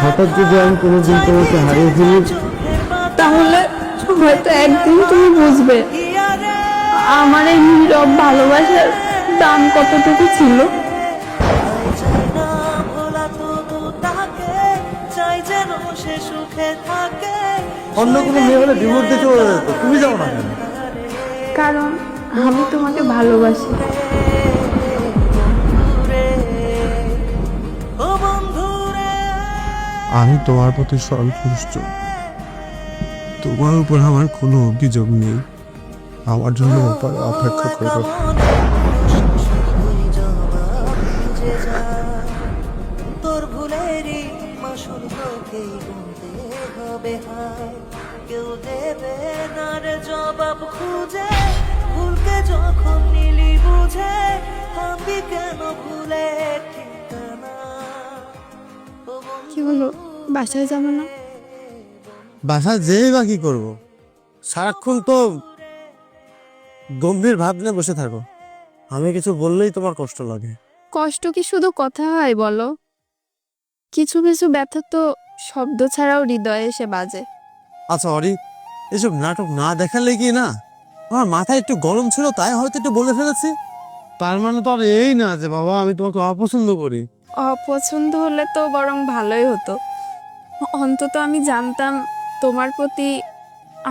হঠাৎ যদি আমি কোনোদিন তোমাকে হারিয়ে ফেলি, তাহলে হয়তো একদিন তুমি বুঝবে আমার এই নীরব ভালোবাসার দাম কতটুকু ছিল। অন্য কোনো মেয়ে হলে ডিভোর্স দিয়ে চলে যেত, তুমি যাও না কেন? কারণ আমি তোমাকে ভালোবাসি। আমি তোমার প্রতি সন্তুষ্ট। তোমার উপর আমার কোনো অভিযোগ নেই। আমার জন্য ওপারে অপেক্ষা করো। তোর ভুলেরই মাসুল তোকেই গুনতে হবে, হায় কেউ দেবে না রে জবাব খুঁজে। ভুলকে যখন নিলি বুঝে, আমি কেন ভুলে ঠিকানা। কি হলো, বাসায় যাবে না? বাসা যেই বা কি করবো? সারাক্ষণ তো গম্ভীর ভাব নিয়ে বসে থাকো। আমি কিছু বললেই তোমার কষ্ট লাগে। কষ্ট কি শুধু কথা হয় বলো? কিছু কিছু ব্যথা তো শব্দ ছাড়াও হৃদয়ে এসে বাজে। আচ্ছা অরি, এসব নাটক না দেখালে কি না, আমার মাথায় একটু গরম ছিল তাই হয়তো একটু বলে ফেলেছি। তার মানে তো আর এই না যে বাবা আমি তোমাকে অপছন্দ করি। অপছন্দ হলে তো বরং ভালোই হতো। অন্তত আমি জানতাম তোমার প্রতি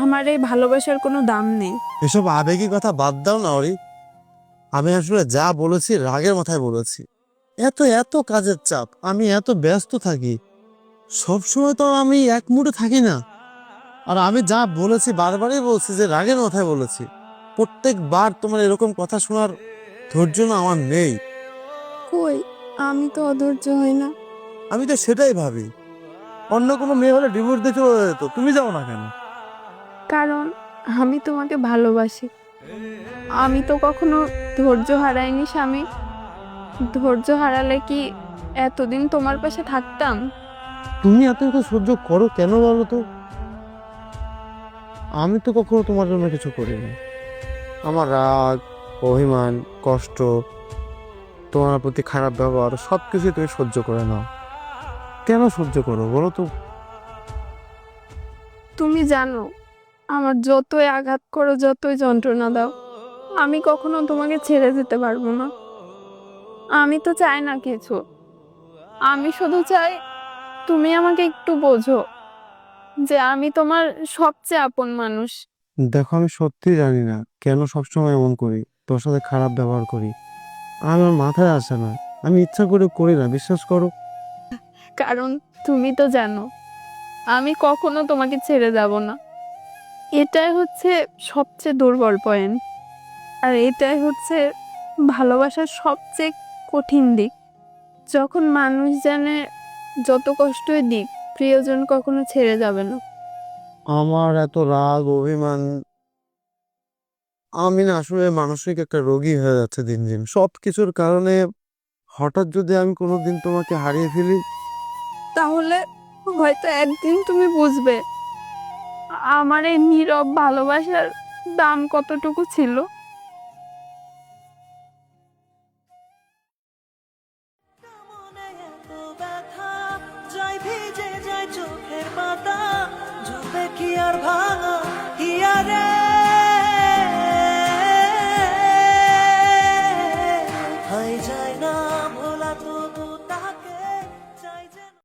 আমার এই ভালোবাসার কোনো দাম নেই। এসব আবেগী কথা বাদ দাও না অরি। আমি আসলে যা বলেছি রাগের মাথায় বলেছি। এত এত কাজের চাপ, আমি এত ব্যস্ত থাকি, সবসময় তো আমি এক মুডে থাকি না। আর আমি যা বলেছি বারবারই বলছি যে রাগের মাথায় বলেছি। প্রত্যেকবার তোমার এরকম কথা শোনার ধৈর্য না আমার নেই। কই, আমি তো অধৈর্য হই না। আমি তো সেটাই ভাবি, অন্য কোনো মেয়ে হলে ডিভোর্স দিয়ে চলে যেত, তুমি যাও না কেন? কারণ আমি তোমাকে ভালোবাসি। আমি তো কখনো ধৈর্য হারাইনি স্বামী। ধৈর্য হারালে কি এতদিন তোমার পাশে থাকতাম? তুমি এত এত সহ্য করো কেন বলো তো? আমি তো কখনো তোমার জন্য কিছু করিনি। আমার রাগ, অভিমান, কষ্ট, তোমার প্রতি খারাপ ব্যবহার সবকিছু তুমি সহ্য করে নাও। কেন সহ্য করো বলো তো? তুমি জানো, আমার যতই আঘাত করো, যতই যন্ত্রণা দাও, আমি কখনো তোমাকে ছেড়ে যেতে পারবো না। আমি তো চাই না কিছু, আমি শুধু চাই তুমি আমাকে একটু বোঝো যে আমি তোমার সবচেয়ে আপন মানুষ। দেখো আমি সত্যি জানি না কেন সবসময় এমন করি, তোর সাথে খারাপ ব্যবহার করি। আমার মাথায় আসে না, আমি ইচ্ছা করে করি না, বিশ্বাস করো। কারণ তুমি তো জানো আমি কখনো তোমাকে ছেড়ে যাব না। এটাই হচ্ছে সবচেয়ে দুর্বল পয়েন্ট, আর এটাই হচ্ছে ভালোবাসার সবচেয়ে কঠিন দিক। যখন মানুষ জানে যত কষ্টই দিক, প্রিয়জন কখনো ছেড়ে যাবে না। আমার এত রাগ অভিমান, আমি না আসলে মানসিক একটা রোগী হয়ে যাচ্ছে দিন দিন সব কিছুর কারণে। হঠাৎ যদি আমি কোনোদিন তোমাকে হারিয়ে ফেলি, তাহলে হয়তো একদিন তুমি বুঝবে আমার এই নীরব ভালোবাসার দাম কতটুকু ছিল। মনে এত ব্যথা, যায় ভিজে যায় চোখের পাতা, ঝরবে কি আর ভাঙা হিয়ারে।